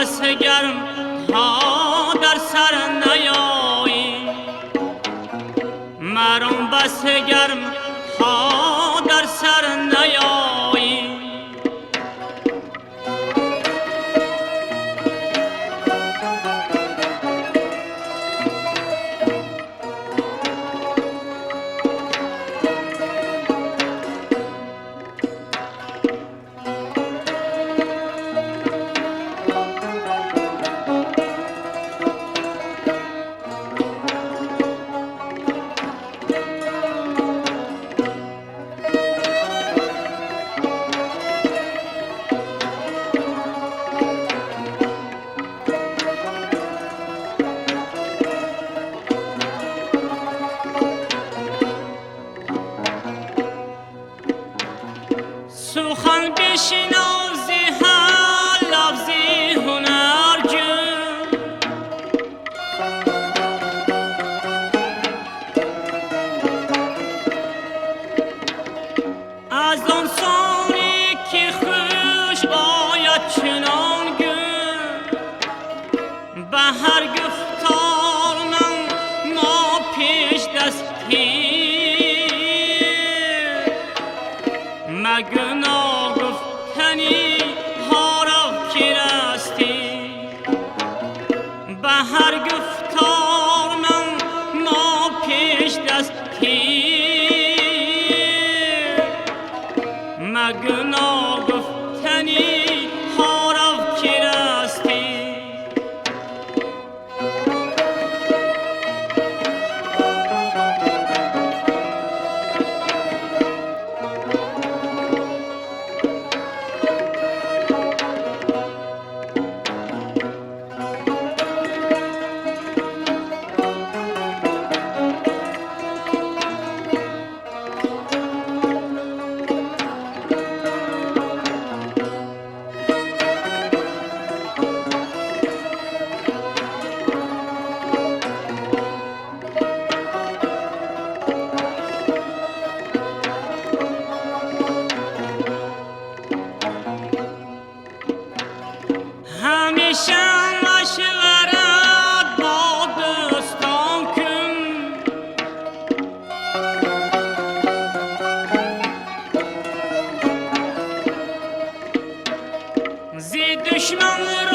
بس گرم ها در سر نیایی، مرام بس گرم ها در سر نیایی. سخن بشنازی هر لفظی هنرجو، از آن سانی که خوش باید چنان گو، به هر گفتار من ما پیش دستی مگو ناگفتنی ها را که رستی، به هر گفتار من ما پیش دستی مگو ناگفتنی ها را که رستی. همیشه مشورت با دوستان کن، زی دشمن